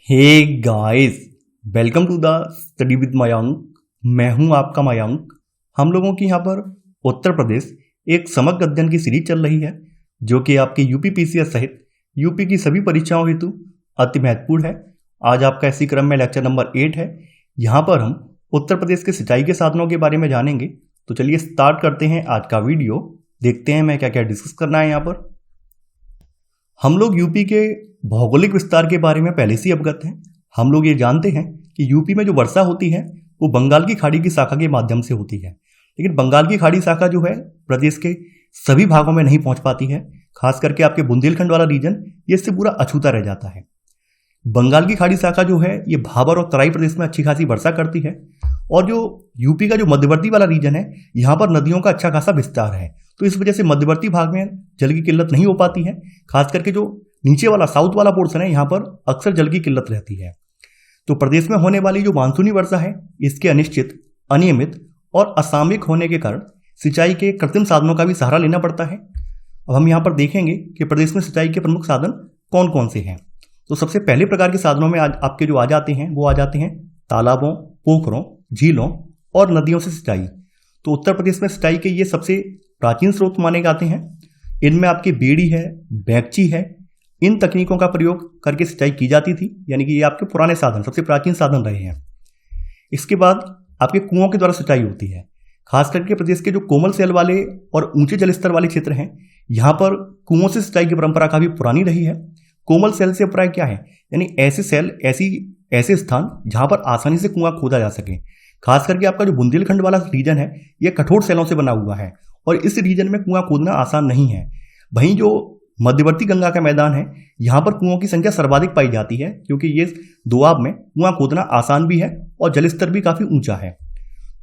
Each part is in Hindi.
Hey guys, welcome to the study with Mayank. मैं हूं आपका मयंक। हम लोगों की यहाँ पर उत्तर प्रदेश एक समग्र अध्ययन की सीरीज चल रही है जो कि आपकी यूपी पीसीएस सहित यूपी की सभी परीक्षाओं हेतु अति महत्वपूर्ण है। आज आपका इसी क्रम में लेक्चर नंबर 8 है। यहाँ पर हम उत्तर प्रदेश के सिंचाई के साधनों के बारे में जानेंगे। तो चलिए स्टार्ट करते हैं आज का वीडियो। देखते हैं मैं क्या क्या डिस्कस करना है। यहाँ पर हम लोग यूपी के भौगोलिक विस्तार के बारे में पहले से ही अवगत हैं। हम लोग ये जानते हैं कि यूपी में जो वर्षा होती है वो बंगाल की खाड़ी की शाखा के माध्यम से होती है, लेकिन बंगाल की खाड़ी शाखा जो है प्रदेश के सभी भागों में नहीं पहुंच पाती है। खास करके आपके बुंदेलखंड वाला रीजन ये इससे पूरा अछूता रह जाता है। बंगाल की खाड़ी शाखा जो है ये भाबर और तराई प्रदेश में अच्छी खासी वर्षा करती है, और जो यूपी का जो मध्यवर्ती वाला रीजन है यहाँ पर नदियों का अच्छा खासा विस्तार है। तो इस वजह से मध्यवर्ती भाग में जल की किल्लत नहीं हो पाती है। खास करके जो नीचे वाला साउथ वाला पोर्शन है यहाँ पर अक्सर जल की किल्लत रहती है। तो प्रदेश में होने वाली जो मानसूनी वर्षा है इसके अनिश्चित, अनियमित और असामयिक होने के कारण सिंचाई के कृत्रिम साधनों का भी सहारा लेना पड़ता है। अब हम यहाँ पर देखेंगे कि प्रदेश में सिंचाई के प्रमुख साधन कौन कौन से हैं। तो सबसे पहले प्रकार के साधनों में आपके जो आ जाते हैं तालाबों, पोखरों, झीलों और नदियों से सिंचाई। तो उत्तर प्रदेश में सिंचाई के ये सबसे प्राचीन स्रोत माने जाते हैं। इनमें आपकी बेड़ी है, बैकची है, इन तकनीकों का प्रयोग करके सिंचाई की जाती थी, यानी कि ये आपके पुराने साधन, सबसे प्राचीन साधन रहे हैं। इसके बाद आपके कुओं के द्वारा सिंचाई होती है। खास करके प्रदेश के जो कोमल सेल वाले और ऊंचे जल स्तर वाले क्षेत्र हैं यहाँ पर कुओं से सिंचाई की परंपरा काफी पुरानी रही है। कोमल सेल से अभिप्राय क्या है, यानी ऐसे सेल, ऐसे स्थान जहां पर आसानी से कुआं खोदा जा सके। खास करके आपका जो बुंदेलखंड वाला रीजन है यह कठोर सेलों से बना हुआ है और इस रीजन में कुआं खोदना आसान नहीं है। वहीं जो मध्यवर्ती गंगा का मैदान है यहाँ पर कुओं की संख्या सर्वाधिक पाई जाती है, क्योंकि ये दोआब में कुआं खोदना आसान भी है और जलस्तर भी काफी ऊंचा है।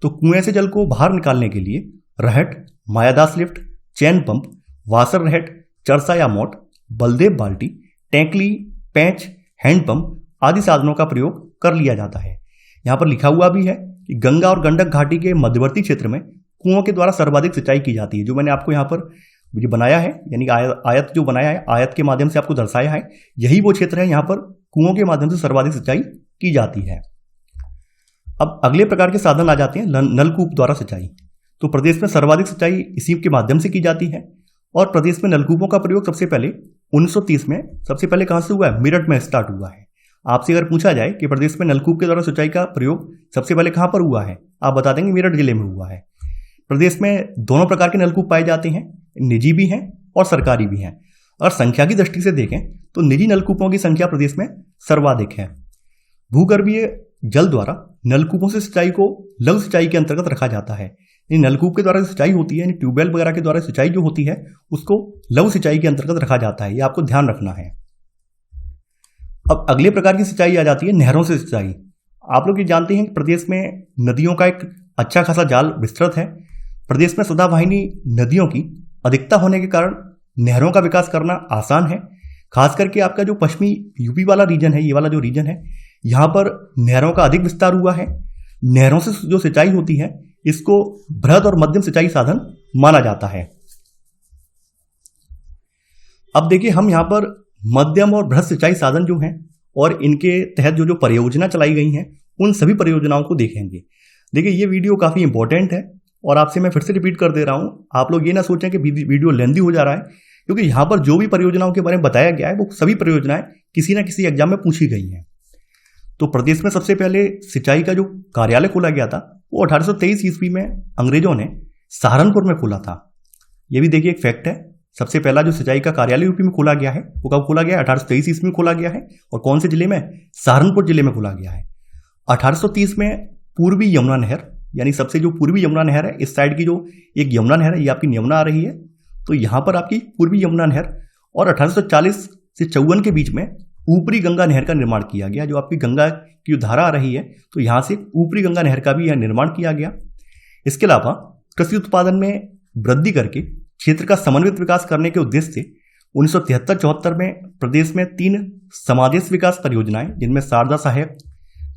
तो कुएं से जल को बाहर निकालने के लिए रहट, मायादास लिफ्ट, चैन पंप, वासर रहट, चरसा या मोट, बलदेव बाल्टी, टैंकली, पैंच, हैंडपंप आदि साधनों का प्रयोग कर लिया जाता है। यहाँ पर लिखा हुआ भी है कि गंगा और गंडक घाटी के मध्यवर्ती क्षेत्र में कुओं के द्वारा सर्वाधिक सिंचाई की जाती है। जो मैंने आपको यहाँ पर जो बनाया है, यानी आयत जो बनाया है, आयत के माध्यम से आपको दर्शाया है, यही वो क्षेत्र है यहाँ पर कुओं के माध्यम से सर्वाधिक सिंचाई की जाती है। अब अगले प्रकार के साधन आ जाते हैं नलकूप द्वारा सिंचाई। तो प्रदेश में सर्वाधिक सिंचाई इसी के माध्यम से की जाती है और प्रदेश में नलकूपों का प्रयोग सबसे पहले 1930 में सबसे पहले कहां से हुआ है, मेरठ में स्टार्ट हुआ है। आपसे अगर पूछा जाए कि प्रदेश में नलकूप के द्वारा सिंचाई का प्रयोग सबसे पहले कहां पर हुआ है, आप बता देंगे मेरठ जिले में हुआ है। प्रदेश में दोनों प्रकार के नलकूप पाए जाते हैं, निजी भी हैं और सरकारी भी हैं। अगर संख्या की दृष्टि से देखें तो निजी नलकूपों की संख्या प्रदेश में सर्वाधिक है। भूगर्भीय जल द्वारा नलकूपों से सिंचाई को लघु सिंचाई के अंतर्गत रखा जाता है। नलकूप के द्वारा सिंचाई होती है, ट्यूबवेल वगैरह के द्वारा सिंचाई जो होती है उसको लघु सिंचाई के अंतर्गत रखा जाता है। ये आपको ध्यान रखना है। अब अगले प्रकार की सिंचाई आ जाती है नहरों से सिंचाई। आप लोग ये जानते हैं कि प्रदेश में नदियों का एक अच्छा खासा जाल विस्तृत है। प्रदेश में सदाबहानी नदियों की अधिकता होने के कारण नहरों का विकास करना आसान है। खास करके आपका जो पश्चिमी यूपी वाला रीजन है, ये वाला जो रीजन है, यहाँ पर नहरों का अधिक विस्तार हुआ है। नहरों से जो सिंचाई होती है इसको बृहद और मध्यम सिंचाई साधन माना जाता है। अब देखिए हम यहाँ पर मध्यम और बृहद सिंचाई साधन जो हैं और इनके तहत जो परियोजना चलाई गई हैं उन सभी परियोजनाओं को देखेंगे। देखिए ये वीडियो काफी इंपॉर्टेंट है और आपसे मैं फिर से रिपीट कर दे रहा हूं। आप लोग ये ना सोचें कि वीडियो लेंदी हो जा रहा है, क्योंकि यहाँ पर जो भी परियोजनाओं के बारे में बताया गया है वो सभी परियोजनाएं किसी ना किसी एग्जाम में पूछी गई हैं। तो प्रदेश में सबसे पहले सिंचाई का जो कार्यालय खोला गया था वो 1823 ईस्वी में अंग्रेजों ने सहारनपुर में खोला था। ये भी देखिए एक फैक्ट है। सबसे पहला जो सिंचाई का कार्यालय यूपी में खोला गया है वो कब खोला गया है, 1823 ईस्वी में खोला गया है। और कौन से जिले में, सहारनपुर जिले में खोला गया है। 1830 में पूर्वी यमुना नहर, यानी सबसे जो पूर्वी यमुना नहर है, इस साइड की जो एक यमुना नहर है, ये आपकी यमुना आ रही है, तो यहाँ पर आपकी पूर्वी यमुना नहर। और 1840 से 54 के बीच में ऊपरी गंगा नहर का निर्माण किया गया। जो आपकी गंगा की धारा आ रही है तो यहाँ से ऊपरी गंगा नहर का भी यह निर्माण किया गया। इसके अलावा कृषि उत्पादन में वृद्धि करके क्षेत्र का समन्वित विकास करने के उद्देश्य से 1973-74 में प्रदेश में 3 समादेश विकास परियोजनाएं, जिनमें शारदा सहायक,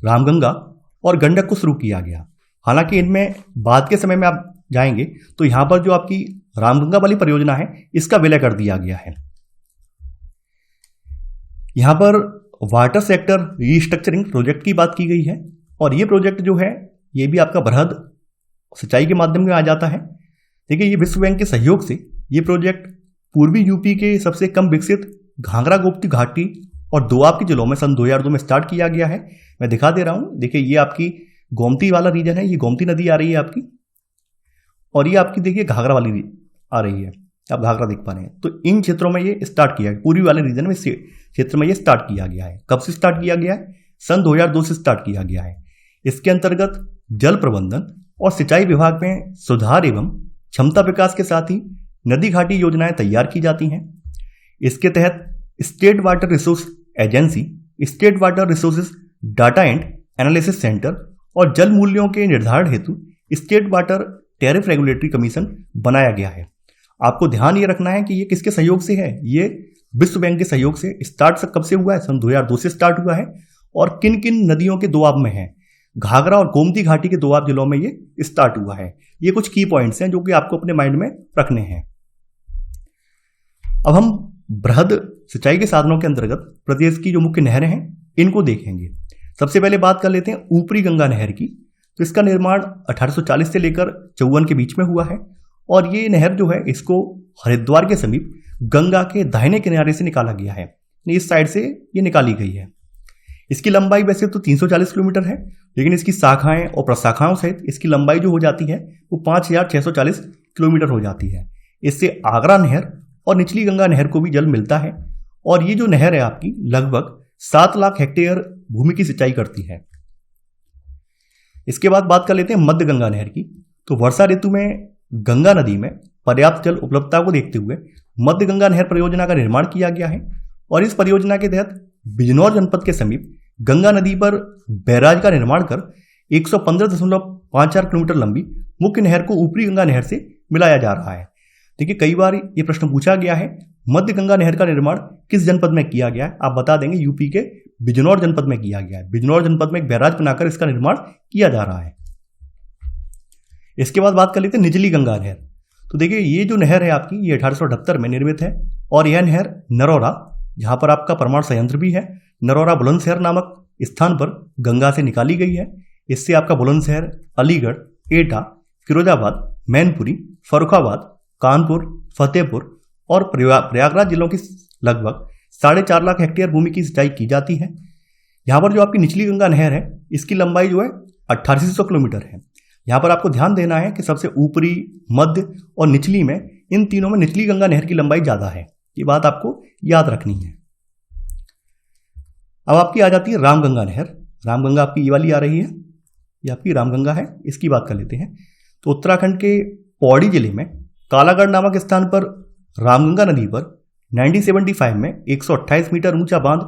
रामगंगा और गंडक को शुरू किया गया। हालांकि इनमें बाद के समय में आप जाएंगे तो यहाँ पर जो आपकी रामगंगा वाली परियोजना है इसका विलय कर दिया गया है। यहाँ पर वाटर सेक्टर रीस्ट्रक्चरिंग प्रोजेक्ट की बात की गई है और ये प्रोजेक्ट जो है ये भी आपका बृहद सिंचाई के माध्यम में आ जाता है। देखिए, ये विश्व बैंक के सहयोग से ये प्रोजेक्ट पूर्वी यूपी के सबसे कम विकसित घाघरा गोमती घाटी और दोआब के जिलों में सन 2002 में स्टार्ट किया गया है। मैं दिखा दे रहा हूँ। देखिए, ये आपकी गोमती वाला रीजन है, ये गोमती नदी आ रही है आपकी, और ये आपकी देखिए घाघरा वाली आ रही है, आप घाघरा देख पा रहे हैं। तो इन क्षेत्रों में ये स्टार्ट किया है, पूर्वी वाले रीजन में क्षेत्र में ये स्टार्ट किया गया है। कब से स्टार्ट किया गया है? सन 2002 से स्टार्ट किया गया है। इसके अंतर्गत जल प्रबंधन और सिंचाई विभाग में सुधार एवं क्षमता विकास के साथ ही नदी घाटी योजनाएं तैयार की जाती हैं। इसके तहत state water resource agency, state water resources data and analysis centre और जल मूल्यों के निर्धारण हेतु state water tariff regulatory commission बनाया गया है। आपको ध्यान ये रखना है कि ये किसके सहयोग से है? ये विश्व बैंक के सहयोग से। स्टार्ट कब से हुआ है? सन 2002 से स्टार्ट हुआ है और किन किन नदियों के दोआब में है? घाघरा और गोमती घाटी के दोआब जिलों में ये स्टार्ट हुआ है। ये कुछ की पॉइंट्स हैं जो कि आपको अपने माइंड में रखने हैं। अब हम बृहद सिंचाई के साधनों के अंतर्गत प्रदेश की जो मुख्य नहरें हैं इनको देखेंगे। सबसे पहले बात कर लेते हैं ऊपरी गंगा नहर की। तो इसका निर्माण 1840 से लेकर 54 के बीच में हुआ है और ये नहर जो है इसको हरिद्वार के समीप गंगा के दाहिने किनारे से निकाला गया है, इस साइड से ये निकाली गई है। इसकी लंबाई वैसे तो 340 किलोमीटर है, लेकिन इसकी शाखाएं और प्रशाखाओं सहित इसकी लंबाई जो हो जाती है वो 5640 किलोमीटर हो जाती है। इससे आगरा नहर और निचली गंगा नहर को भी जल मिलता है और ये जो नहर है आपकी लगभग 7 लाख हेक्टेयर भूमि की सिंचाई करती है। इसके बाद बात कर लेते हैं मध्य गंगा नहर की। तो वर्षा ऋतु में गंगा नदी में पर्याप्त जल उपलब्धता को देखते हुए मध्य गंगा नहर परियोजना का निर्माण किया गया है और इस परियोजना के तहत बिजनौर जनपद के समीप गंगा नदी पर बैराज का निर्माण कर 115.54 किलोमीटर लंबी मुख्य नहर को ऊपरी गंगा नहर से मिलाया जा रहा है। देखिए, कई बार ये प्रश्न पूछा गया है, मध्य गंगा नहर का निर्माण किस जनपद में किया गया है? आप बता देंगे यूपी के बिजनौर जनपद में किया गया है। बिजनौर जनपद में एक बैराज बनाकर इसका निर्माण किया जा रहा है। इसके बाद बात कर लेते हैं निचली गंगा नहर। तो देखिए, ये जो नहर है आपकी ये 1878 में निर्मित है और यह नहर नरौरा, जहां पर आपका परमाणु संयंत्र भी है, नरौरा बुलंदशहर नामक स्थान पर गंगा से निकाली गई है। इससे आपका बुलंदशहर, अलीगढ़, एटा, फिरोजाबाद, मैनपुरी, फर्रुखाबाद, कानपुर, फतेहपुर और प्रयागराज जिलों की लगभग 4.5 लाख हेक्टेयर भूमि की सिंचाई की जाती है। यहाँ पर जो आपकी निचली गंगा नहर है इसकी लंबाई जो है 8800 किलोमीटर है। यहाँ पर आपको ध्यान देना है कि सबसे ऊपरी, मध्य और निचली में, इन तीनों में निचली गंगा नहर की लंबाई ज़्यादा है। ये बात आपको याद रखनी है। अब आपकी आ जाती है रामगंगा नहर। रामगंगा आपकी ये वाली आ रही है, ये आपकी रामगंगा है। इसकी बात कर लेते हैं। तो उत्तराखंड के पौड़ी जिले में कालागढ़ नामक स्थान पर रामगंगा नदी पर 1975 में 128 मीटर ऊंचा बांध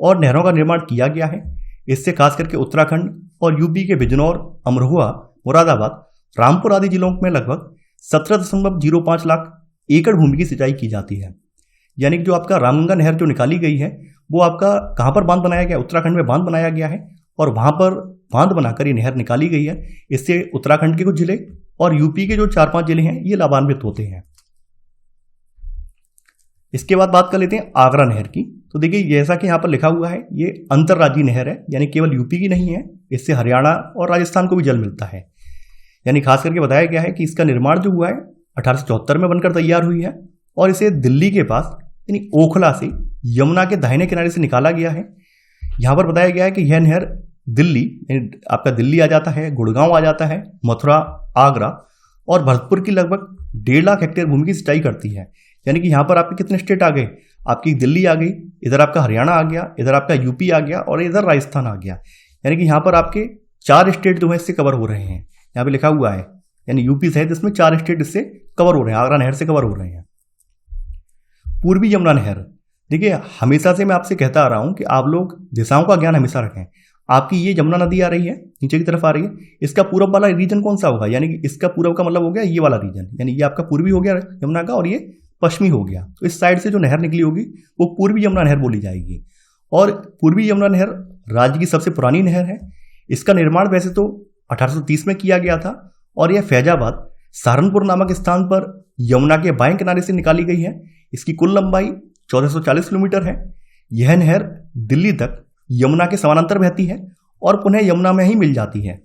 और नहरों का निर्माण किया गया है। इससे खास करके उत्तराखंड और यूपी के बिजनौर, अमरोहा, मुरादाबाद, रामपुर आदि जिलों में लगभग 17.05 लाख एकड़ भूमि की सिंचाई की जाती है। यानी कि जो आपका रामगंगा नहर जो निकाली गई है वो आपका कहाँ पर बांध बनाया गया? उत्तराखंड में बांध बनाया गया है और वहां पर बांध बनाकर ये नहर निकाली गई है। इससे उत्तराखंड के कुछ जिले और यूपी के जो 4-5 जिले हैं ये लाभान्वित होते हैं। इसके बाद बात कर लेते हैं आगरा नहर की। तो देखिए, जैसा कि यहाँ पर लिखा हुआ है ये अंतर्राज्यीय नहर है, यानी केवल यूपी की नहीं है, इससे हरियाणा और राजस्थान को भी जल मिलता है। यानी खास करके बताया गया है कि इसका निर्माण जो हुआ है 1874 में बनकर तैयार हुई है और इसे दिल्ली के पास यानी ओखला से यमुना के दाहिने किनारे से निकाला गया है। यहाँ पर बताया गया है कि यह नहर दिल्ली, यानी आपका दिल्ली आ जाता है, गुड़गांव आ जाता है, मथुरा, आगरा और भरतपुर की लगभग 1.5 लाख हेक्टेयर भूमि की सिंचाई करती है। यानी कि यहाँ पर आपके कितने स्टेट आ गए? आपकी दिल्ली आ गई, इधर आपका हरियाणा आ गया, इधर आपका यूपी आ गया और इधर राजस्थान आ गया। यानी कि यहाँ पर आपके 4 स्टेट जो है इससे कवर हो रहे हैं। यहाँ पे लिखा हुआ है, यानी यूपी सहित इसमें 4 स्टेट इससे कवर हो रहे हैं, आगरा नहर से कवर हो रहे हैं। पूर्वी यमुना नहर, देखिए हमेशा से मैं आपसे कहता आ रहा हूं कि आप लोग दिशाओं का ज्ञान हमेशा रखें। आपकी ये यमुना नदी आ रही है, नीचे की तरफ आ रही है, इसका पूर्व वाला रीजन कौन सा होगा? यानी कि इसका पूर्व का मतलब हो गया ये वाला रीजन, यानी ये आपका पूर्वी हो गया यमुना का और ये पश्चिमी हो गया। तो इस साइड से जो नहर निकली होगी वो पूर्वी यमुना नहर बोली जाएगी। और पूर्वी यमुना नहर राज्य की सबसे पुरानी नहर है। इसका निर्माण वैसे तो 1830 में किया गया था और यह फैजाबाद, सहारनपुर नामक स्थान पर यमुना के बाएं किनारे से निकाली गई है। इसकी कुल लंबाई 1440 किलोमीटर है। यह नहर दिल्ली तक यमुना के समानांतर बहती है और पुनः यमुना में ही मिल जाती है।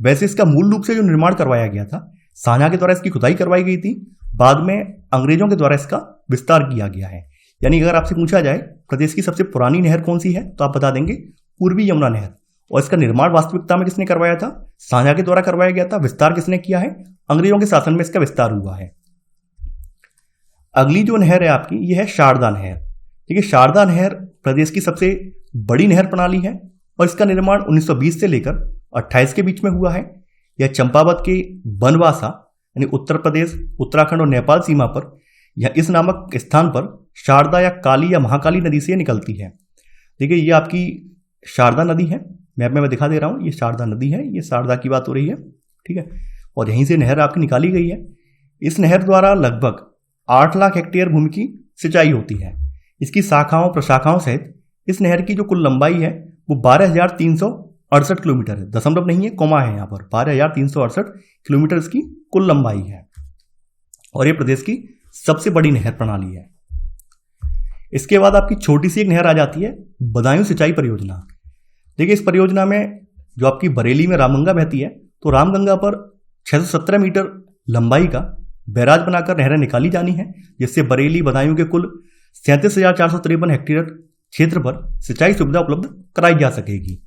वैसे इसका मूल रूप से जो निर्माण करवाया गया था, शाहजहां के द्वारा इसकी खुदाई करवाई गई थी, बाद में अंग्रेजों के द्वारा इसका विस्तार किया गया है। यानी अगर आपसे पूछा जाए प्रदेश की सबसे पुरानी नहर कौन सी है, तो आप बता देंगे पूर्वी यमुना नहर। और इसका निर्माण वास्तविकता में किसने करवाया था? शाहजहां के द्वारा करवाया गया था। विस्तार किसने किया है? अंग्रेजों के शासन में इसका विस्तार हुआ है। अगली जो नहर है आपकी, यह है शारदा नहर। देखिए, शारदा नहर प्रदेश की सबसे बड़ी नहर प्रणाली है और इसका निर्माण 1920 से लेकर 28 के बीच में हुआ है। यह चंपावत के बनवासा यानी उत्तर प्रदेश, उत्तराखंड और नेपाल सीमा पर या इस नामक स्थान पर शारदा या काली या महाकाली नदी से निकलती है। देखिए, ये आपकी शारदा नदी है, मैप में मैं दिखा दे रहा हूँ। ये शारदा नदी है, ये शारदा की बात हो रही है, ठीक है। और यहीं से नहर आपकी निकाली गई है। इस नहर द्वारा लगभग 8 लाख हेक्टेयर भूमि की सिंचाई होती है। इसकी शाखाओं प्रशाखाओं सहित इस नहर की जो कुल लंबाई है वो 12,368 किलोमीटर है। दशमलव नहीं है, कोमा है यहाँ पर। 12,368 किलोमीटर इसकी कुल लंबाई है और ये प्रदेश की सबसे बड़ी नहर प्रणाली है। इसके बाद आपकी छोटी सी एक नहर आ जाती है, बदायूं सिंचाई परियोजना। देखिए, इस परियोजना में जो आपकी बरेली में रामगंगा बहती है, तो रामगंगा पर 617 मीटर लंबाई का बैराज बनाकर नहरें निकाली जानी है, जिससे बरेली बदायूं के कुल 37,453 हेक्टेयर क्षेत्र पर सिंचाई सुविधा उपलब्ध कराई जा सकेगी।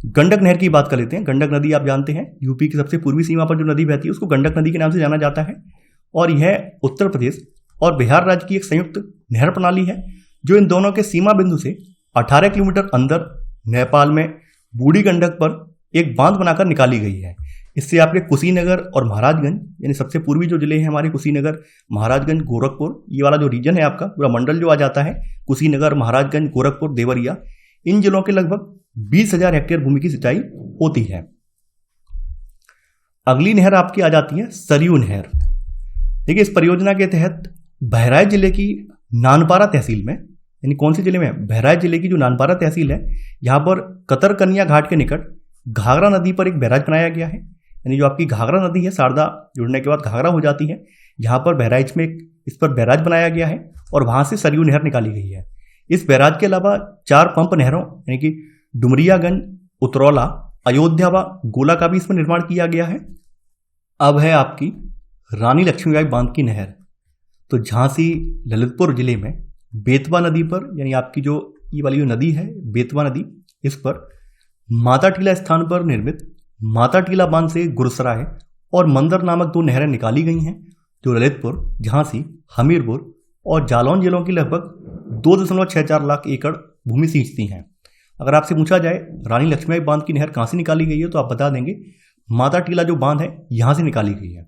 गंडक नहर की बात कर लेते हैं। गंडक नदी आप जानते हैं यूपी की सबसे पूर्वी सीमा पर जो नदी बहती है उसको गंडक नदी के नाम से जाना जाता है और यह उत्तर प्रदेश और बिहार राज्य की एक संयुक्त नहर प्रणाली है, जो इन दोनों के सीमा बिंदु से 18 किलोमीटर अंदर नेपाल में बूढ़ी गंडक पर एक बांध बनाकर निकाली गई है। इससे आपके कुशीनगर और महाराजगंज यानी सबसे पूर्वी जो जिले हैं हमारे, कुशीनगर, महाराजगंज, गोरखपुर, ये वाला जो रीजन है आपका पूरा मंडल जो आ जाता है, कुशीनगर, महाराजगंज, गोरखपुर, देवरिया, इन जिलों के लगभग 20,000 हेक्टेयर भूमि की सिंचाई होती है। अगली नहर आपकी आ जाती है सरयू नहर। देखिए, इस परियोजना के तहत बहराइच जिले की नानपारा तहसील में, यानी कौन से जिले में? बहराइच जिले की जो नानपारा तहसील है, यहाँ पर कतरकनिया घाट के निकट घाघरा नदी पर एक बैराज बनाया गया है। यानी जो आपकी घाघरा नदी है, शारदा जुड़ने के बाद घाघरा हो जाती है, यहाँ पर बहराइच में इस पर बैराज बनाया गया है और वहां से सरयू नहर निकाली गई है। इस बैराज के अलावा 4 पंप नहरों यानी कि डुमरियागंज, उतरौला, अयोध्या व गोला का भी इसमें निर्माण किया गया है। अब है आपकी रानी लक्ष्मीबाई बांध की नहर। तो झांसी ललितपुर जिले में बेतवा नदी पर, यानी आपकी जो ये वाली जो नदी है बेतवा नदी, इस पर माता टीला स्थान पर निर्मित माता टीला बांध से गुरसराय और मंदर नामक 2 नहरें निकाली गई हैं, जो ललितपुर, झांसी, हमीरपुर और जालौन जिलों की लगभग 2.64 लाख एकड़ भूमि सींचती हैं। अगर आपसे पूछा जाए रानी लक्ष्मीबाई बांध की नहर कहाँ से निकाली गई है, तो आप बता देंगे माता टीला जो बांध है यहां से निकाली गई है।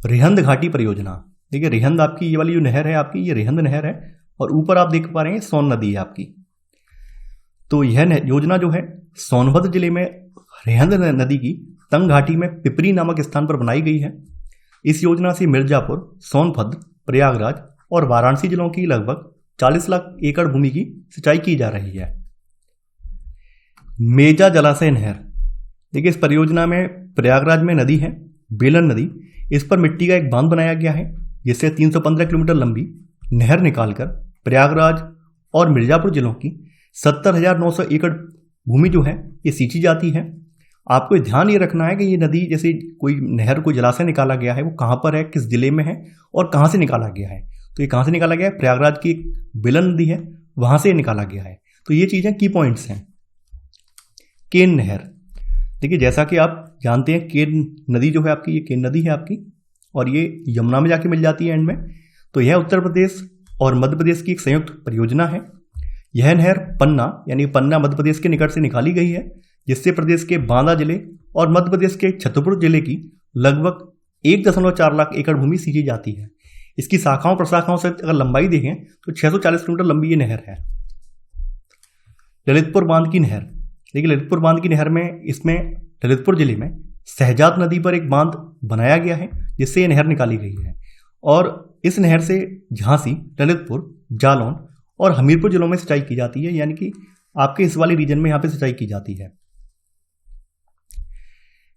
रिहंद घाटी परियोजना। देखिए, रिहंद आपकी ये वाली जो नहर है आपकी, ये रिहंद नहर है और ऊपर आप देख पा रहे हैं सोन नदी है आपकी। तो यह योजना जो है सोनभद्र जिले में रिहंद नदी की तंग घाटी में पिपरी नामक स्थान पर बनाई गई है। इस योजना से मिर्जापुर, सोनभद्र, प्रयागराज और वाराणसी जिलों की लगभग 40 लाख एकड़ भूमि की सिंचाई की जा रही है। मेजा जलाशय नहर। देखिए, इस परियोजना में प्रयागराज में नदी है बेलन नदी, इस पर मिट्टी का एक बांध बनाया गया है, जिससे 315 किलोमीटर लंबी नहर निकालकर प्रयागराज और मिर्जापुर जिलों की 70,900 एकड़ भूमि जो है ये सींची जाती है। आपको ध्यान ये रखना है कि ये नदी, जैसे कोई नहर, कोई जलाशय निकाला गया है, वो कहाँ पर है, किस जिले में है और कहाँ से निकाला गया है। तो ये कहाँ से निकाला गया है? प्रयागराज की एक बेलन नदी है, वहां से निकाला गया है। तो ये चीजें की पॉइंट्स हैं। केन नहर। देखिए, जैसा कि आप जानते हैं केन नदी जो है आपकी, ये केन नदी है आपकी और ये यमुना में जाके मिल जाती है एंड में। तो यह उत्तर प्रदेश और मध्य प्रदेश की एक संयुक्त परियोजना है। यह नहर पन्ना यानी पन्ना मध्य प्रदेश के निकट से निकाली गई है, जिससे प्रदेश के बांदा जिले और मध्य प्रदेश के छतरपुर जिले की लगभग 1.4 लाख एकड़ भूमि सींची जाती है। इसकी शाखाओं प्रशाखाओं से अगर लंबाई देखें तो 640 किलोमीटर लंबी ये नहर है। ललितपुर बांध की नहर। देखिए, ललितपुर बांध की नहर में, इसमें ललितपुर जिले में सहजात नदी पर एक बांध बनाया गया है, जिससे ये नहर निकाली गई है और इस नहर से झांसी, ललितपुर, जालौन और हमीरपुर जिलों में सिंचाई की जाती है, यानी कि आपके इस वाले रीजन में यहां पे सिंचाई की जाती है।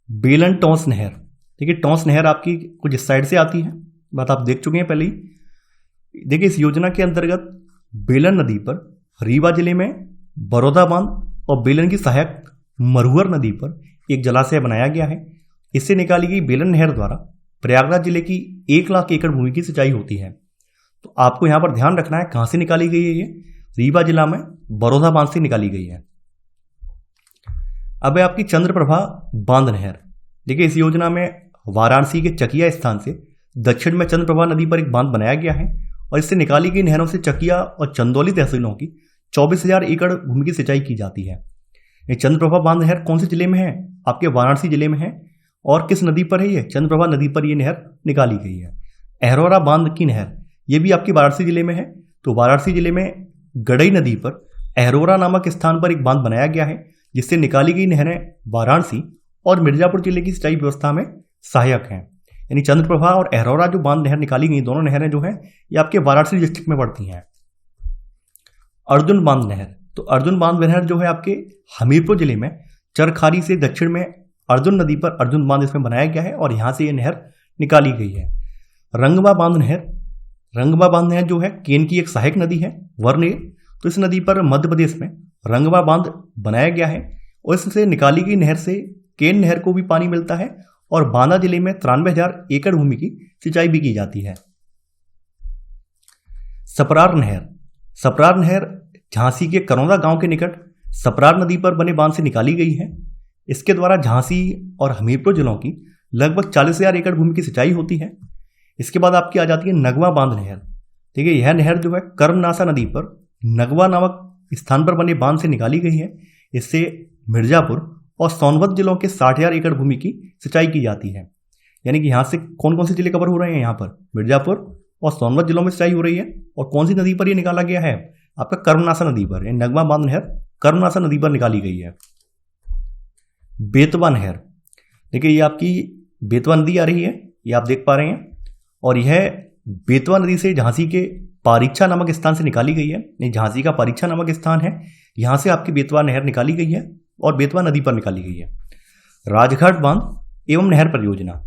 बेलन टॉस नहर। देखिए, टॉस नहर आपकी कुछ इस साइड से आती है, बात आप देख चुके हैं पहले ही। देखिए, इस योजना के अंतर्गत बेलन नदी पर रीवा जिले में बड़ौदा बांध और बेलन की सहायक मरुहर नदी पर एक जलाशय बनाया गया है। इससे निकाली गई बेलन नहर द्वारा प्रयागराज जिले की 1 लाख एकड़ भूमि की सिंचाई होती है। तो आपको यहाँ पर ध्यान रखना है कहाँ से निकाली गई है ये, रीवा जिला में बड़ौदा बांध से निकाली गई है। अब है आपकी चंद्रप्रभा बांध नहर। देखिए इस योजना में वाराणसी के चकिया स्थान से दक्षिण में चंद्रप्रभा नदी पर एक बांध बनाया गया है और इससे निकाली गई नहरों से चकिया और चंदौली तहसीलों की 24,000 एकड़ भूमि की सिंचाई की जाती है। ये चंद्रप्रभा बांध नहर कौन से जिले में है? आपके वाराणसी जिले में है। और किस नदी पर है ये? चंद्रप्रभा नदी पर ये नहर निकाली गई है। अहरौरा बांध की नहर ये भी आपके वाराणसी जिले में है। तो वाराणसी जिले में गड़ई नदी पर अहरौरा नामक स्थान पर एक बांध बनाया गया है जिससे निकाली गई नहरें वाराणसी और मिर्जापुर जिले की सिंचाई व्यवस्था में सहायक हैं। यानी चंद्रप्रभा और अहरौरा जो बांध नहर निकाली गई, दोनों नहरें जो हैं ये आपके वाराणसी डिस्ट्रिक्ट में पड़ती हैं। अर्जुन बांध नहर, तो अर्जुन बांध नहर जो है आपके हमीरपुर जिले में चरखारी से दक्षिण में अर्जुन नदी पर अर्जुन बांध इसमें बनाया गया है और यहां से ये नहर निकाली गई है। रंगवा बांध नहर, रंगवा बांध नहर जो है केन की एक सहायक नदी है वर्णे, तो इस नदी पर मध्य प्रदेश में रंगवा बांध बनाया गया है और इससे निकाली गई नहर से केन नहर को भी पानी मिलता है और बांदा जिले में 93,000 एकड़ भूमि की सिंचाई भी की जाती है। सपरार नहर, सपरार नहर झांसी के करौंदा गांव के निकट सपरार नदी पर बने बांध से निकाली गई है। इसके द्वारा झांसी और हमीरपुर जिलों की लगभग 40,000 एकड़ भूमि की सिंचाई होती है। इसके बाद आपकी आ जाती है नगवा बांध नहर। देखिए यह नहर जो है कर्मनासा नदी पर नगवा नामक स्थान पर बने बांध से निकाली गई है। इससे मिर्जापुर और सोनभद्र जिलों के 60,000 एकड़ भूमि की सिंचाई की जाती है। यानी कि यहाँ से कौन कौन से जिले कवर हो रहे हैं? यहाँ पर मिर्जापुर और सोनभद्र जिलों में सिंचाई हो रही है। और कौन सी नदी पर यह निकाला गया है? आपका कर्मनासा नदी पर। नगवा बांध नहर कर्मनासा नदी पर निकाली गई है। बेतवा नहर, देखिए ये आपकी बेतवा नदी आ रही है, ये आप देख पा रहे हैं, और यह बेतवा नदी से झांसी के पारीक्षा नामक स्थान से निकाली गई है। झांसी का पारीक्षा नामक स्थान है, यहां से आपकी बेतवा नहर निकाली गई है और बेतवा नदी पर निकाली गई है। राजघाट बांध एवं नहर परियोजना,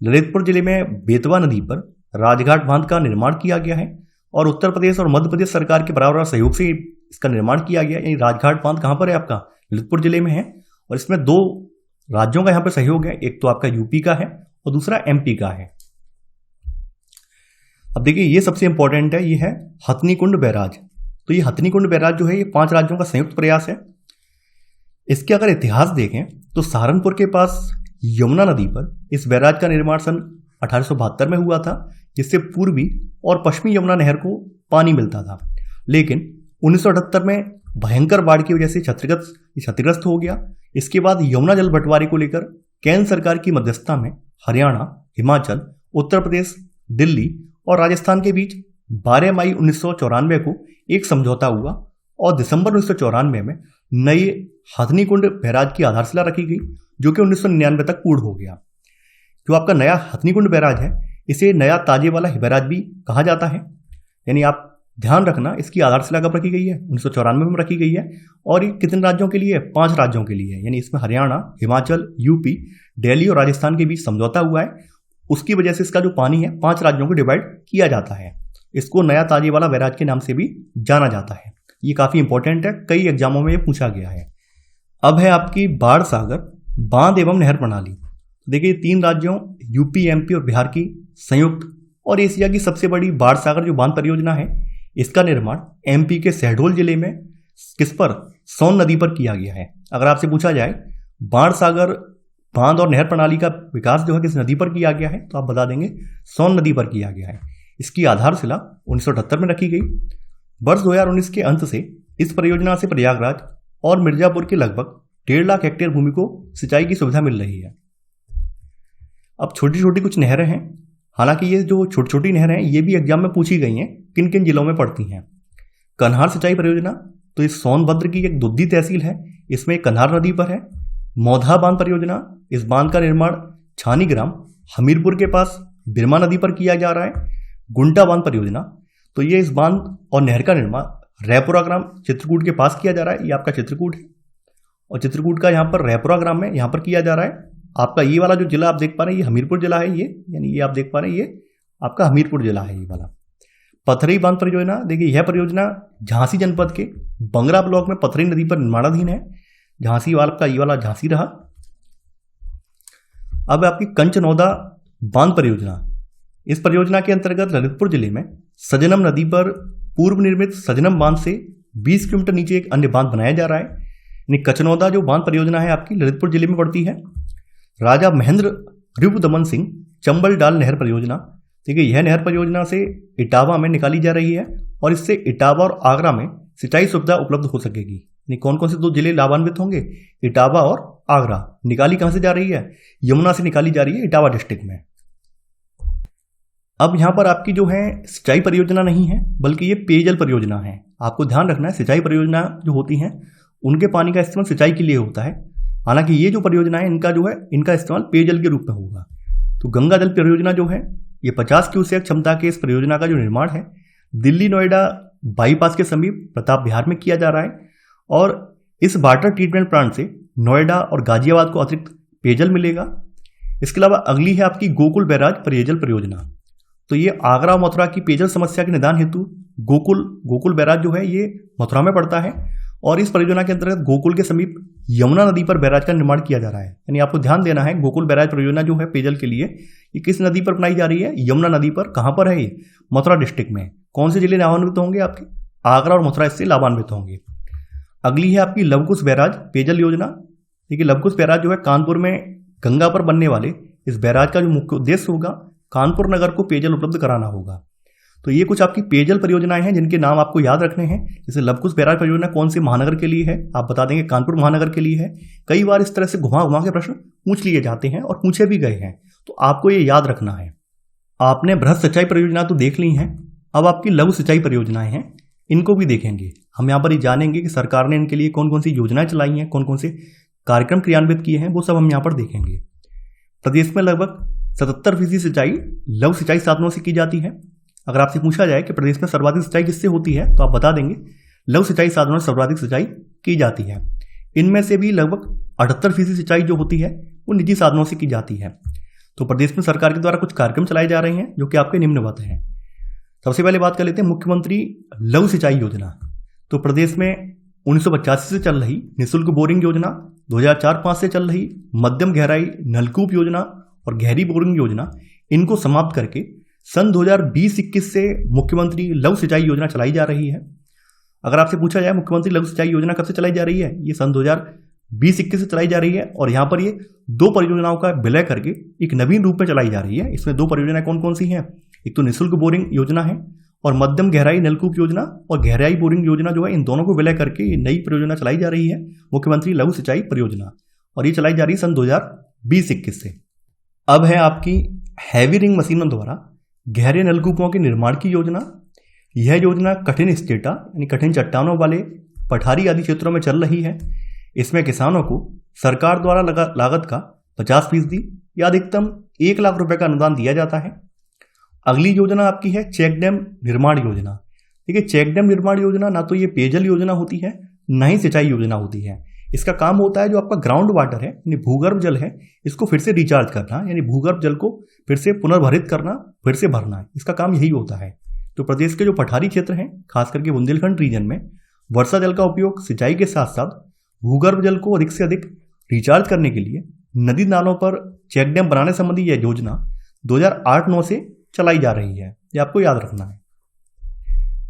ललितपुर जिले में बेतवा नदी पर राजघाट बांध का निर्माण किया गया है और उत्तर प्रदेश और मध्य प्रदेश सरकार के बराबर सहयोग से इसका निर्माण किया गया। यानी राजघाट बांध कहां पर है? आपका ललितपुर जिले में है और इसमें 2 राज्यों का यहां पर सहयोग है, एक तो आपका यूपी का है और दूसरा एमपी का है। अब देखिए ये सबसे इंपॉर्टेंट है, ये है हथनीकुंड बैराज। तो ये हथनीकुंड बैराज जो है ये 5 राज्यों का संयुक्त प्रयास है। इसके अगर इतिहास देखें तो सहारनपुर के पास यमुना नदी पर इस बैराज का निर्माण सन 1872 में हुआ था, जिससे पूर्वी और पश्चिमी यमुना नहर को पानी मिलता था। लेकिन 1978 में भयंकर बाढ़ की वजह से क्षतिग्रस्त हो गया। इसके बाद यमुना जल बंटवारे को लेकर केंद्र सरकार की मध्यस्थता में हरियाणा, हिमाचल, उत्तर प्रदेश, दिल्ली और राजस्थान के बीच 12 मई 1994 को एक समझौता हुआ और दिसंबर 1994 में नए हथनीकुंड बैराज की आधारशिला रखी गई, जो कि 1999 तक पूर्ण हो गया। जो आपका नया हथनीकुंड बैराज है इसे नया ताजे वाला बैराज भी कहा जाता है। यानी आप ध्यान रखना इसकी आधारशिला कब रखी गई है? 1994 में रखी गई है। और ये कितने राज्यों के लिए? 5 राज्यों के लिए। यानी इसमें हरियाणा, हिमाचल, यूपी, दिल्ली और राजस्थान के बीच समझौता हुआ है। उसकी वजह से इसका जो पानी है 5 राज्यों को डिवाइड किया जाता है। इसको नया ताजे वाला बैराज के नाम से भी जाना जाता है। ये काफी इंपॉर्टेंट है, कई एग्जामों में ये पूछा गया है। अब है आपकी बाढ़ सागर बांध एवं नहर प्रणाली। देखिए 3 राज्यों यूपी, एमपी और बिहार की संयुक्त और एशिया की सबसे बड़ी बाढ़ सागर जो बांध परियोजना है, इसका निर्माण एमपी के शहडोल जिले में किस पर? सोन नदी पर किया गया है। अगर आपसे पूछा जाए बाढ़ सागर बांध और नहर प्रणाली का विकास जो है किस नदी पर किया गया है, तो आप बता देंगे सोन नदी पर किया गया है। इसकी आधारशिला 1978 में रखी गई। वर्ष 2019 के अंत से इस परियोजना से प्रयागराज और मिर्जापुर के लगभग 1.5 लाख हेक्टेयर भूमि को सिंचाई की सुविधा मिल रही है। अब छोटी छोटी कुछ नहरें हैं, हालांकि ये जो छोटी छोटी नहरें हैं ये भी एग्जाम में पूछी गई हैं, किन किन जिलों में पड़ती हैं। कन्हार सिंचाई परियोजना, तो ये सोनभद्र की एक दुद्दी तहसील है, इसमें कन्हार नदी पर है। मौधा बांध परियोजना, इस बांध का निर्माण छानी ग्राम हमीरपुर के पास बिरमा नदी पर किया जा रहा है। गुंटा बांध परियोजना, तो ये इस बांध और नहर का निर्माण रैपुरा ग्राम चित्रकूट के पास किया जा रहा है। ये आपका चित्रकूट है और चित्रकूट का यहाँ पर रैपुरा ग्राम में यहाँ पर किया जा रहा है। आपका ये वाला जो जिला आप देख पा रहे हैं ये हमीरपुर जिला है, ये यानी ये आप देख पा रहे हैं ये आपका हमीरपुर जिला है ये वाला। पथरई बांध परियोजना, देखिए यह परियोजना झांसी जनपद के बंगरा ब्लॉक में पथरई नदी पर निर्माणाधीन है। झांसी वाला का ये वाला झांसी रहा। अब आपकी कंचनौदा बांध परियोजना, इस परियोजना के अंतर्गत ललितपुर जिले में सजनम नदी पर पूर्व निर्मित सजनम बांध से 20 किलोमीटर नीचे एक अन्य बांध बनाया जा रहा है। यानी कचनौदा जो बांध परियोजना है आपकी ललितपुर जिले में पड़ती है। राजा महेंद्र रिपुदमन सिंह चंबल डाल नहर परियोजना, देखिए यह नहर परियोजना से इटावा में निकाली जा रही है और इससे इटावा और आगरा में सिंचाई सुविधा उपलब्ध हो सकेगी। यानी कौन कौन से दो जिले लाभान्वित होंगे? इटावा और आगरा। निकाली कहां से जा रही है? यमुना से निकाली जा रही है इटावा डिस्ट्रिक्ट में। अब यहां पर आपकी जो है सिंचाई परियोजना नहीं है बल्कि ये पेयजल परियोजना है। आपको ध्यान रखना है सिंचाई परियोजना जो होती हैं उनके पानी का इस्तेमाल सिंचाई के लिए होता है, हालांकि ये जो परियोजना है इनका जो है इनका इस्तेमाल पेयजल के रूप में होगा। तो गंगा जल परियोजना जो है ये 50 क्यूसेक क्षमता के इस परियोजना का जो निर्माण है दिल्ली नोएडा बाईपास के समीप प्रताप विहार में किया जा रहा है और इस वाटर ट्रीटमेंट प्लांट से नोएडा और गाजियाबाद को अतिरिक्त पेयजल मिलेगा। इसके अलावा अगली है आपकी गोकुल बैराज पेयजल परियोजना। तो ये आगरा और मथुरा की पेयजल समस्या के निदान हेतु गोकुल बैराज जो है ये मथुरा में पड़ता है और इस परियोजना के अंतर्गत गोकुल के समीप यमुना नदी पर बैराज का निर्माण किया जा रहा है। यानी आपको ध्यान देना है गोकुल बैराज परियोजना जो है पेयजल के लिए ये किस नदी पर बनाई जा रही है? यमुना नदी पर। कहां पर है ये? मथुरा डिस्ट्रिक्ट में। कौन से जिले लाभान्वित होंगे? आपके आगरा और मथुरा इससे लाभान्वित होंगे। अगली है आपकी लवकुश बैराज पेयजल योजना। देखिए लवकुश बैराज जो है कानपुर में गंगा पर बनने वाले इस बैराज का जो मुख्य उद्देश्य होगा कानपुर नगर को पेयजल उपलब्ध कराना होगा। तो ये कुछ आपकी पेयजल परियोजनाएं हैं जिनके नाम आपको याद रखने हैं। जैसे लवकुश बैराज परियोजना कौन से महानगर के लिए है? आप बता देंगे कानपुर महानगर के लिए है। कई बार इस तरह से घुमा घुमा के प्रश्न पूछ लिए जाते हैं और पूछे भी गए हैं, तो आपको ये याद रखना है। आपने बृहद सिंचाई परियोजना तो देख ली हैं, अब आपकी लघु सिंचाई परियोजनाएं हैं, इनको भी देखेंगे। हम यहाँ पर ये जानेंगे कि सरकार ने इनके लिए कौन कौन सी योजनाएं चलाई हैं, कौन कौन से कार्यक्रम क्रियान्वित किए हैं, वो सब हम यहाँ पर देखेंगे। प्रदेश में लगभग 77% सिंचाई लघु सिंचाई साधनों से की जाती है। अगर आपसे पूछा जाए कि प्रदेश में सर्वाधिक सिंचाई किससे होती है तो आप बता देंगे लघु सिंचाई साधनों से सर्वाधिक सिंचाई की जाती है। इनमें से भी लगभग 78% सिंचाई जो होती है वो निजी साधनों से की जाती है। तो प्रदेश में सरकार के द्वारा कुछ कार्यक्रम चलाए जा रहे हैं जो कि आपके निम्नवत हैं। सबसे पहले बात कर लेते हैं मुख्यमंत्री लघु सिंचाई योजना। तो प्रदेश में 1985 से चल रही निःशुल्क बोरिंग योजना, 2004-05 से चल रही मध्यम गहराई नलकूप योजना और गहरी बोरिंग योजना, इनको समाप्त करके सन 2020-21 से मुख्यमंत्री लघु सिंचाई योजना चलाई जा रही है। अगर आपसे पूछा जाए मुख्यमंत्री लघु सिंचाई योजना कब से चलाई जा रही है, ये सन 2020-21 से चलाई जा रही है और यहाँ पर ये 2 परियोजनाओं का विलय करके एक नवीन रूप में चलाई जा रही है। इसमें 2 परियोजनाएं कौन कौन सी हैं? एक तो निःशुल्क बोरिंग योजना है और मध्यम गहराई नलकूप योजना और गहराई बोरिंग योजना जो है इन दोनों को विलय करके ये नई परियोजना चलाई जा रही है मुख्यमंत्री लघु सिंचाई परियोजना, और ये चलाई जा रही है सन 2020-21 से। अब है आपकी हैवी रिंग मशीनों द्वारा गहरे नलकूपों के निर्माण की योजना। यह योजना कठिन स्टेटा यानी कठिन चट्टानों वाले पठारी आदि क्षेत्रों में चल रही है। इसमें किसानों को सरकार द्वारा लागत का 50% या अधिकतम 1 लाख रुपए का अनुदान दिया जाता है। अगली योजना आपकी है चेक डैम निर्माण योजना। देखिए चेक डैम निर्माण योजना ना तो ये पेयजल योजना होती है ना ही सिंचाई योजना होती है। इसका काम होता है जो आपका ग्राउंड वाटर है यानी भूगर्भ जल है इसको फिर से रिचार्ज करना, यानी भूगर्भ जल को फिर से पुनर्भरित करना, फिर से भरना, इसका काम यही होता है। तो प्रदेश के जो पठारी क्षेत्र हैं खास करके बुंदेलखंड रीजन में वर्षा जल का उपयोग सिंचाई के साथ साथ भूगर्भ जल को अधिक से अधिक रिचार्ज करने के लिए नदी नालों पर चेक डैम बनाने संबंधी यह योजना 2008-09 से चलाई जा रही है, ये आपको याद रखना है।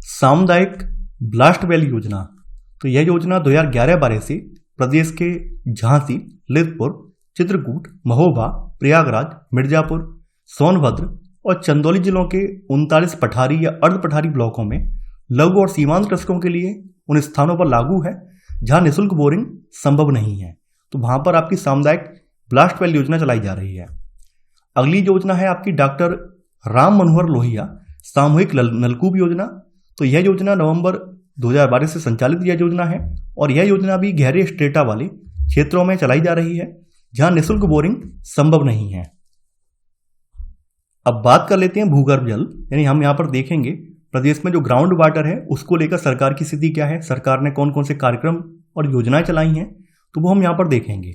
सामुदायिक ब्लास्ट वेल योजना, तो यह योजना 2011-12 से प्रदेश के झांसी, ललितपुर, चित्रकूट, महोबा, प्रयागराज, मिर्जापुर, सोनभद्र और चंदौली जिलों के 39 पठारी या अर्ध पठारी ब्लॉकों में लघु और सीमांत कृषकों के लिए उन स्थानों पर लागू है जहां निःशुल्क बोरिंग संभव नहीं है। तो वहां पर आपकी सामुदायिक ब्लास्ट वेल योजना चलाई जा रही है। अगली योजना है आपकी डॉक्टर राम मनोहर लोहिया सामूहिक नलकूप योजना। तो यह योजना नवंबर 2012 से संचालित यह योजना है और यह योजना भी गहरे स्ट्रेटा वाले क्षेत्रों में चलाई जा रही है जहां निःशुल्क बोरिंग संभव नहीं है। अब बात कर लेते हैं भूगर्भ जल, यानी हम यहां पर देखेंगे प्रदेश में जो ग्राउंड वाटर है उसको लेकर सरकार की स्थिति क्या है, सरकार ने कौन कौन से कार्यक्रम और योजनाएं चलाई हैं, तो वो हम यहां पर देखेंगे।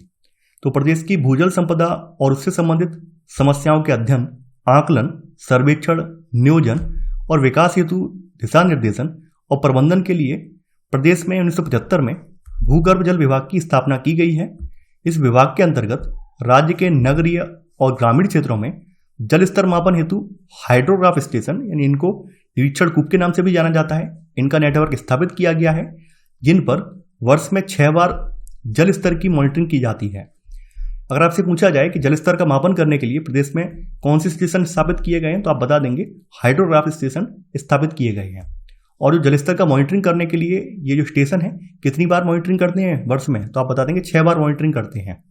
तो प्रदेश की भूजल संपदा और उससे संबंधित समस्याओं के अध्ययन, आकलन, सर्वेक्षण, नियोजन और विकास हेतु दिशा निर्देशन और प्रबंधन के लिए प्रदेश में 1975 में भूगर्भ जल विभाग की स्थापना की गई है। इस विभाग के अंतर्गत राज्य के नगरीय और ग्रामीण क्षेत्रों में जल स्तर मापन हेतु हाइड्रोग्राफ स्टेशन यानी इनको निरीक्षण कूप के नाम से भी जाना जाता है, इनका नेटवर्क स्थापित किया गया है, जिन पर वर्ष में 6 बार जल स्तर की मॉनिटरिंग की जाती है। अगर आपसे पूछा जाए कि जल स्तर का मापन करने के लिए प्रदेश में कौन से स्टेशन स्थापित किए गए हैं, तो आप बता देंगे हाइड्रोग्राफ स्टेशन स्थापित किए गए हैं। और जो जल स्तर का मॉनिटरिंग करने के लिए ये जो स्टेशन है कितनी बार मॉनिटरिंग करते हैं वर्ष में, तो आप बता देंगे 6 बार मॉनिटरिंग करते हैं।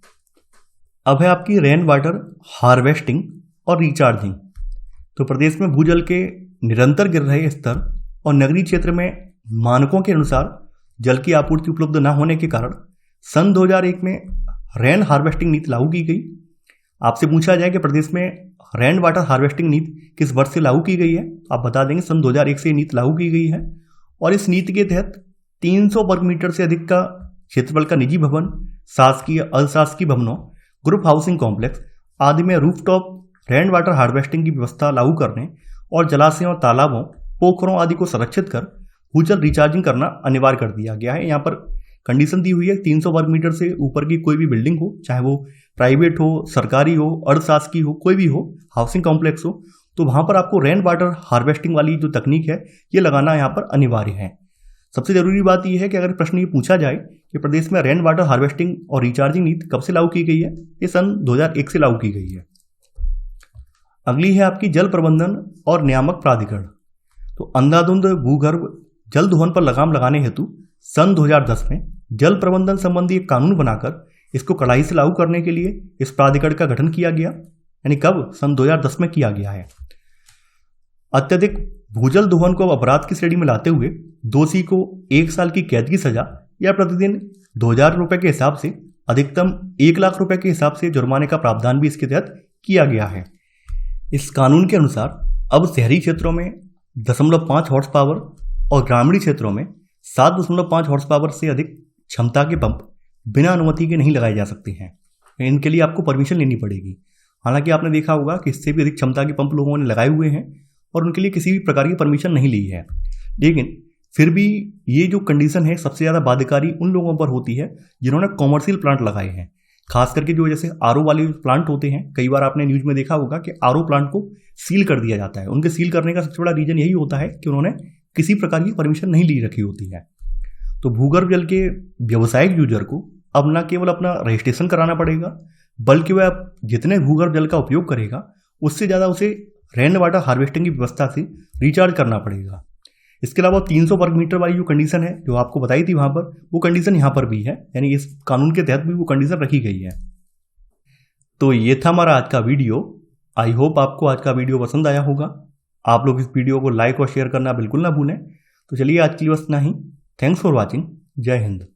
अब है आपकी रेन वाटर हार्वेस्टिंग और रिचार्जिंग। तो प्रदेश में भूजल के निरंतर गिर रहे स्तर और नगरीय क्षेत्र में मानकों के अनुसार जल की आपूर्ति उपलब्ध न होने के कारण सन 2001 में रेन हार्वेस्टिंग नीति लागू की गई। आपसे पूछा जाए कि प्रदेश में रेन वाटर हार्वेस्टिंग नीति किस वर्ष से लागू की गई है, आप बता देंगे सन 2001 से नीति लागू की गई है। और इस नीति के तहत 300 वर्ग मीटर से अधिक का क्षेत्रफल का निजी भवन, शासकीय अशासकीय भवनों, ग्रुप हाउसिंग कॉम्प्लेक्स आदि में रूफटॉप रेन वाटर हार्वेस्टिंग की व्यवस्था लागू करने और जलाशयों, तालाबों, पोखरों आदि को संरक्षित कर भूजल रिचार्जिंग करना अनिवार्य कर दिया गया है। यहाँ पर कंडीशन दी हुई है 300 वर्ग मीटर से ऊपर की कोई भी बिल्डिंग हो, चाहे वो प्राइवेट हो, सरकारी हो, अर्धशासकीय हो, कोई भी हो, हाउसिंग कॉम्प्लेक्स हो, तो वहाँ पर आपको रेन वाटर हार्वेस्टिंग वाली जो तकनीक है ये लगाना यहाँ पर अनिवार्य है। सबसे जरूरी बात यह है कि अगर प्रश्न ये पूछा जाए कि प्रदेश में रेन वाटर हार्वेस्टिंग और रिचार्जिंग नीति कब से लागू की गई है, ये सन 2001 से लागू की गई है। अगली है आपकी जल प्रबंधन और नियामक प्राधिकरण। तो अंधाधुंध भूगर्भ जल दोहन पर लगाम लगाने हेतु सन 2010 में जल प्रबंधन संबंधी एक कानून बनाकर इसको कड़ाई से लागू करने के लिए इस प्राधिकरण का गठन किया गया। यानी कब? सन 2010 में किया गया है। अत्यधिक भूजल दोहन को अपराध की श्रेणी में लाते हुए दोषी को 1 साल की कैद की सजा या प्रतिदिन 2000 रुपए के हिसाब से अधिकतम 1 लाख रुपए के हिसाब से जुर्माने का प्रावधान भी इसके तहत किया गया है। इस कानून के अनुसार अब शहरी क्षेत्रों में 0.5 हॉर्स पावर और ग्रामीण क्षेत्रों में 7.5 हॉर्स पावर से अधिक क्षमता के पंप बिना अनुमति के नहीं लगाए जा सकते हैं। इनके लिए आपको परमिशन लेनी पड़ेगी। हालांकि आपने देखा होगा कि इससे भी अधिक क्षमता के पंप लोगों ने लगाए हुए हैं और उनके लिए किसी भी प्रकार की परमिशन नहीं ली है, लेकिन फिर भी ये जो कंडीशन है सबसे ज़्यादा बाध्यकारी उन लोगों पर होती है जिन्होंने कॉमर्शियल प्लांट लगाए हैं। खास करके जो जैसे आरओ वाले प्लांट होते हैं, कई बार आपने न्यूज में देखा होगा कि आरओ प्लांट को सील कर दिया जाता है। उनके सील करने का सबसे बड़ा रीजन यही होता है कि उन्होंने किसी प्रकार की परमिशन नहीं ली रखी होती है। तो भूगर्भ जल के व्यावसायिक यूजर को अब न केवल अपना रजिस्ट्रेशन कराना पड़ेगा, बल्कि वह जितने भूगर्भ जल का उपयोग करेगा उससे ज़्यादा उसे रेन वाटर हार्वेस्टिंग की व्यवस्था से रिचार्ज करना पड़ेगा। इसके अलावा 300 वर्ग मीटर वाली जो कंडीशन है जो आपको बताई थी वहाँ पर, वो कंडीशन यहाँ पर भी है, यानी इस कानून के तहत भी वो कंडीशन रखी गई है। तो ये था हमारा आज का वीडियो। आई होप आपको आज का वीडियो पसंद आया होगा। आप लोग इस वीडियो को लाइक और शेयर करना बिल्कुल ना भूलें। तो चलिए आज के लिए बस इतना ही। Thanks for watching. जय हिंद।